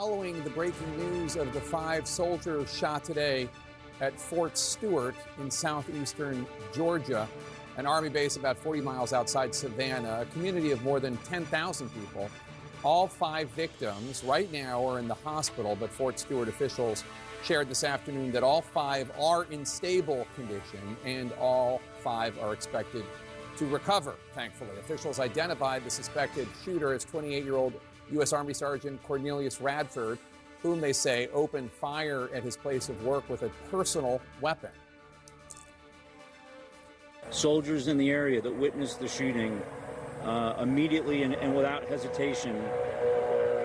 Following the breaking news of the 5 soldiers shot today at Fort Stewart in southeastern Georgia, an Army base about 40 miles outside Savannah, a community of more than 10,000 people. All 5 victims right now are in the hospital, but Fort Stewart officials shared this afternoon that all 5 are in stable condition and all 5 are expected to recover, thankfully. Officials identified the suspected shooter as 28-year-old U.S. Army Sergeant Cornelius Radford, whom they say opened fire at his place of work with a personal weapon. Soldiers in the area that witnessed the shooting immediately and without hesitation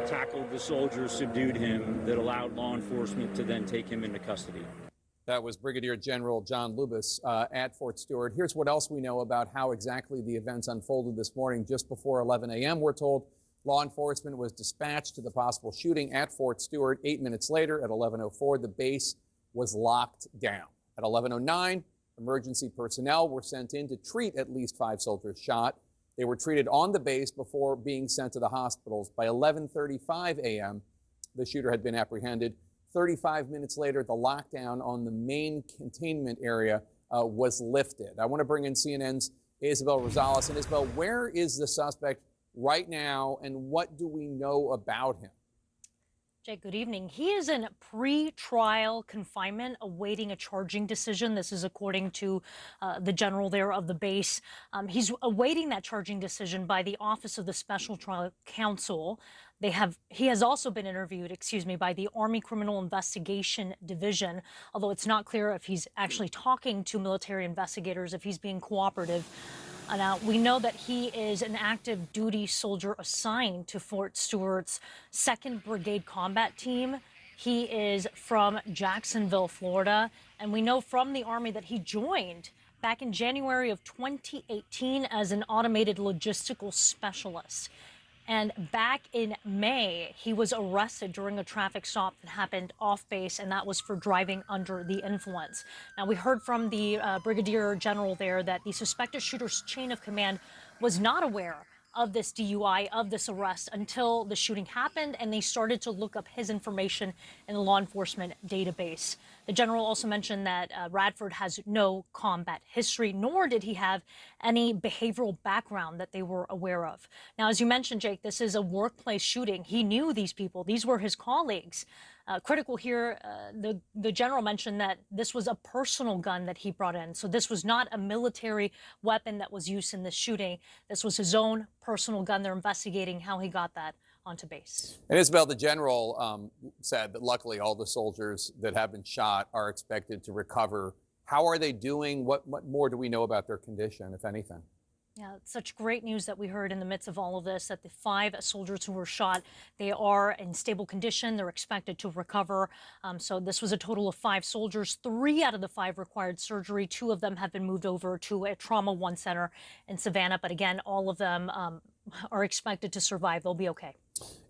tackled the soldier, subdued him, that allowed law enforcement to then take him into custody. That was Brigadier General John Lubis at Fort Stewart. Here's what else we know about how exactly the events unfolded this morning. Just before 11 a.m., we're told law enforcement was dispatched to the possible shooting at Fort Stewart. 8 minutes later, at 11:04, the base was locked down. At 11:09, emergency personnel were sent in to treat at least 5 soldiers shot. They were treated on the base before being sent to the hospitals. By 11:35 a.m., the shooter had been apprehended. 35 minutes later, the lockdown on the main containment area was lifted. I want to bring in CNN's Isabel Rosales. And Isabel, where is the suspect right now, and what do we know about him? Jake, good evening. He is in pre-trial confinement awaiting a charging decision. This is according to the general there of the base. He's awaiting that charging decision by the Office of the Special Trial Counsel. He has also been interviewed, by the Army Criminal Investigation Division, although it's not clear if he's actually talking to military investigators, if he's being cooperative. Now, we know that he is an active duty soldier assigned to Fort Stewart's 2nd Brigade Combat Team. He is from Jacksonville, Florida, and we know from the Army that he joined back in January of 2018 as an automated logistical specialist. And back in May, he was arrested during a traffic stop that happened off base, and that was for driving under the influence. Now, we heard from the Brigadier General there that the suspected shooter's chain of command was not aware of this DUI, of this arrest, until the shooting happened, and they started to look up his information in the law enforcement database. The general also mentioned that Radford has no combat history, nor did he have any behavioral background that they were aware of. Now, as you mentioned, Jake, this is a workplace shooting. He knew these people. These were his colleagues. Critical here, the general mentioned that this was a personal gun that he brought in. So this was not a military weapon that was used in this shooting. This was his own personal gun. They're investigating how he got that onto base. And Isabel, the general said that luckily all the soldiers that have been shot are expected to recover. How are they doing? What more do we know about their condition, if anything? Yeah, it's such great news that we heard in the midst of all of this, that the 5 soldiers who were shot, they are in stable condition. They're expected to recover. So this was a total of 5 soldiers. 3 out of the 5 required surgery. 2 of them have been moved over to a Trauma 1 center in Savannah. But again, all of them are expected to survive. They'll be okay.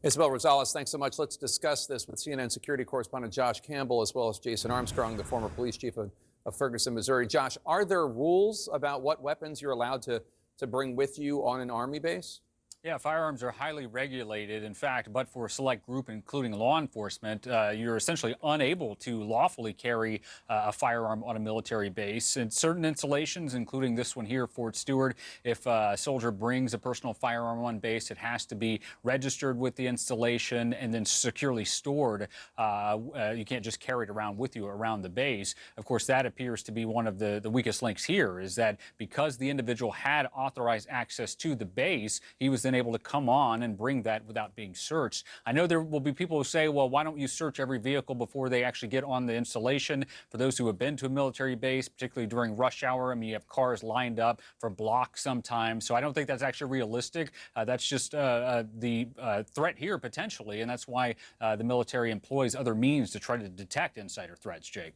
Isabel Rosales, thanks so much. Let's discuss this with CNN security correspondent Josh Campbell, as well as Jason Armstrong, the former police chief of Ferguson, Missouri. Josh, are there rules about what weapons you're allowed to bring with you on an Army base? Yeah, firearms are highly regulated. In fact, but for a select group, including law enforcement, you're essentially unable to lawfully carry a firearm on a military base. In certain installations, including this one here, Fort Stewart, if a soldier brings a personal firearm on base, it has to be registered with the installation and then securely stored. You can't just carry it around with you around the base. Of course, that appears to be one of the weakest links here, is that because the individual had authorized access to the base, he was then able to come on and bring that without being searched. I know there will be people who say, well, why don't you search every vehicle before they actually get on the installation? For those who have been to a military base, particularly during rush hour, I mean, you have cars lined up for blocks sometimes. So I don't think that's actually realistic. That's just the threat here potentially. And that's why the military employs other means to try to detect insider threats, Jake.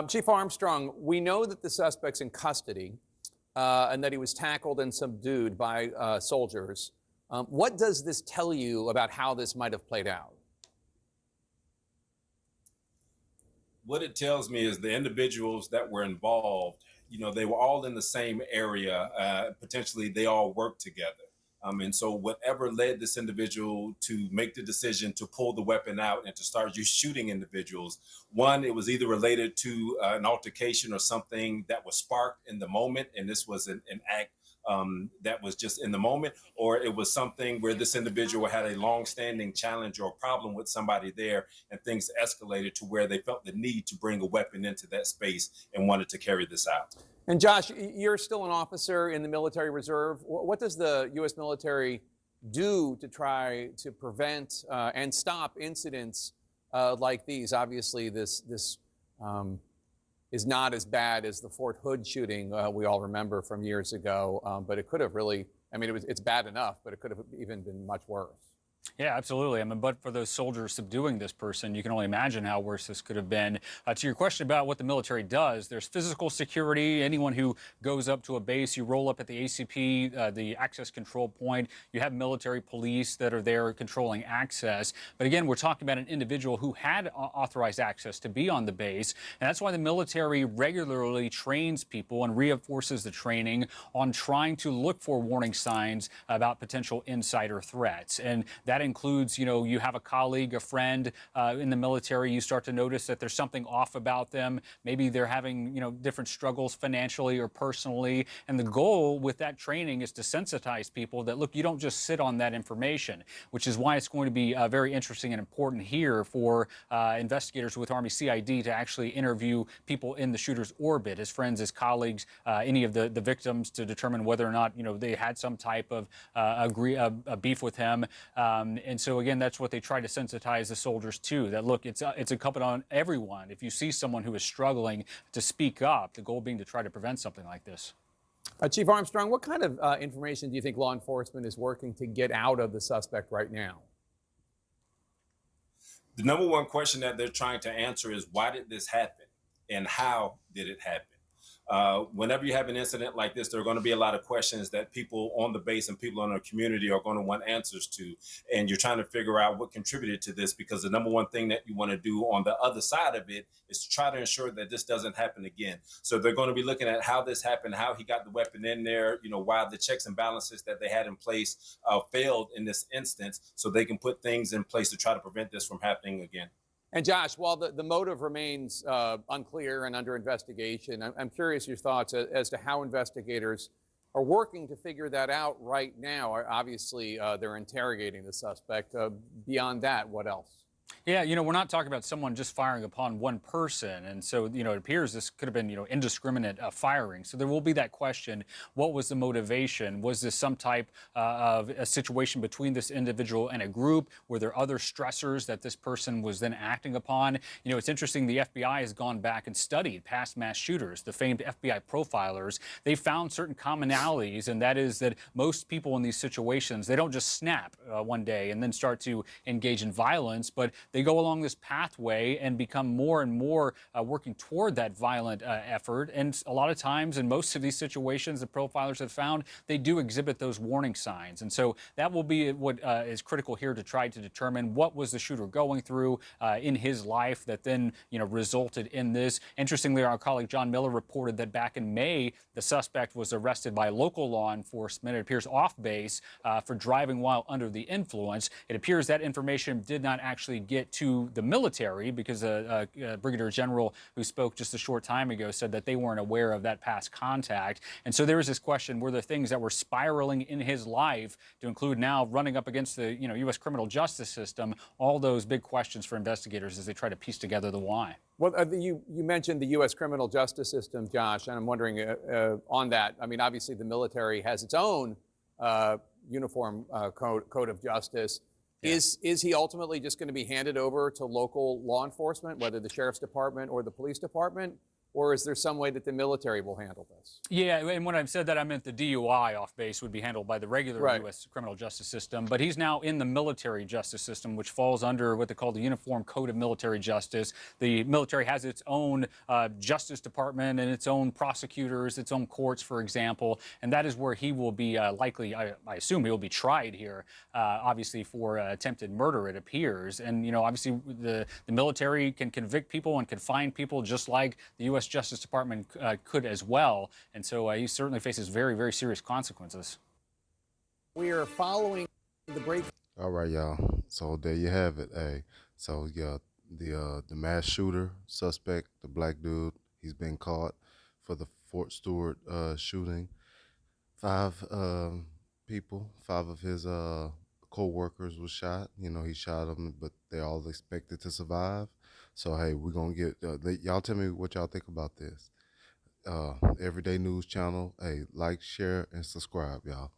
Chief Armstrong, we know that the suspect's in custody and that he was tackled and subdued by soldiers. What does this tell you about how this might have played out? What it tells me is the individuals that were involved, they were all in the same area. Potentially, they all worked together. And so whatever led this individual to make the decision to pull the weapon out and to start just shooting individuals, one, it was either related to an altercation or something that was sparked in the moment, and this was an act that was just in the moment, or it was something where this individual had a long-standing challenge or problem with somebody there, and things escalated to where they felt the need to bring a weapon into that space and wanted to carry this out. And Josh, you're still an officer in the military reserve. What does the U.S. military do to try to prevent and stop incidents like these? Obviously, this is not as bad as the Fort Hood shooting we all remember from years ago, but it could have really, I mean, it's bad enough, but it could have even been much worse. Yeah, absolutely. I mean, but for those soldiers subduing this person, you can only imagine how worse this could have been. To your question about what the military does, there's physical security. Anyone who goes up to a base, you roll up at the ACP, the access control point. You have military police that are there controlling access. But again, we're talking about an individual who had authorized access to be on the base. And that's why the military regularly trains people and reinforces the training on trying to look for warning signs about potential insider threats. And that includes, you have a colleague, a friend in the military, you start to notice that there's something off about them. Maybe they're having, different struggles financially or personally. And the goal with that training is to sensitize people that, look, you don't just sit on that information, which is why it's going to be very interesting and important here for investigators with Army CID to actually interview people in the shooter's orbit, his friends, his colleagues, any of the victims, to determine whether or not, they had some type of beef with him. And so, again, that's what they try to sensitize the soldiers to, that, look, it's incumbent on everyone, if you see someone who is struggling, to speak up, the goal being to try to prevent something like this. Chief Armstrong, what kind of information do you think law enforcement is working to get out of the suspect right now? The number one question that they're trying to answer is, why did this happen and how did it happen? Whenever you have an incident like this, there are going to be a lot of questions that people on the base and people in our community are going to want answers to. And you're trying to figure out what contributed to this, because the number one thing that you want to do on the other side of it is to try to ensure that this doesn't happen again. So they're going to be looking at how this happened, how he got the weapon in there, why the checks and balances that they had in place failed in this instance, so they can put things in place to try to prevent this from happening again. And Josh, while the motive remains unclear and under investigation, I'm curious your thoughts as to how investigators are working to figure that out right now. Obviously, they're interrogating the suspect. Beyond that, what else? Yeah, we're not talking about someone just firing upon one person. And so, it appears this could have been, indiscriminate firing. So there will be that question. What was the motivation? Was this some type of a situation between this individual and a group? Were there other stressors that this person was then acting upon? It's interesting. The FBI has gone back and studied past mass shooters, the famed FBI profilers. They found certain commonalities, and that is that most people in these situations, they don't just snap one day and then start to engage in violence, but they go along this pathway and become more and more working toward that violent effort. And a lot of times, in most of these situations, the profilers have found they do exhibit those warning signs. And so that will be what is critical here, to try to determine what was the shooter going through in his life that then, resulted in this. Interestingly, our colleague John Miller reported that back in May, the suspect was arrested by local law enforcement, it appears off base, for driving while under the influence. It appears that information did not actually get to the military, because a brigadier general who spoke just a short time ago said that they weren't aware of that past contact. And so there is this question, were there things that were spiraling in his life, to include now running up against the U.S. criminal justice system? All those big questions for investigators as they try to piece together the why. Well, you mentioned the U.S. criminal justice system, Josh, and I'm wondering on that. I mean, obviously the military has its own uniform code of justice. Yeah. Is he ultimately just going to be handed over to local law enforcement, whether the sheriff's department or the police department? Or is there some way that the military will handle this? Yeah, and when I said that, I meant the DUI off base would be handled by the regular U.S. criminal justice system. But he's now in the military justice system, which falls under what they call the Uniform Code of Military Justice. The military has its own justice department and its own prosecutors, its own courts, for example. And that is where he will be likely, I assume he will be tried here, obviously for attempted murder, it appears. And, obviously the military can convict people and confine people just like the U.S. Justice Department could as well. And so he certainly faces very, very serious consequences. We are following the break. All right, y'all. So there you have it. Hey, so yeah, the mass shooter suspect, the black dude, he's been caught for the Fort Stewart shooting. Five people, five of his co-workers was shot. You know, he shot them, but they all expected to survive. So hey, we're gonna get y'all. Tell me what y'all think about this. Everyday News Channel. Hey, like, share, and subscribe, y'all.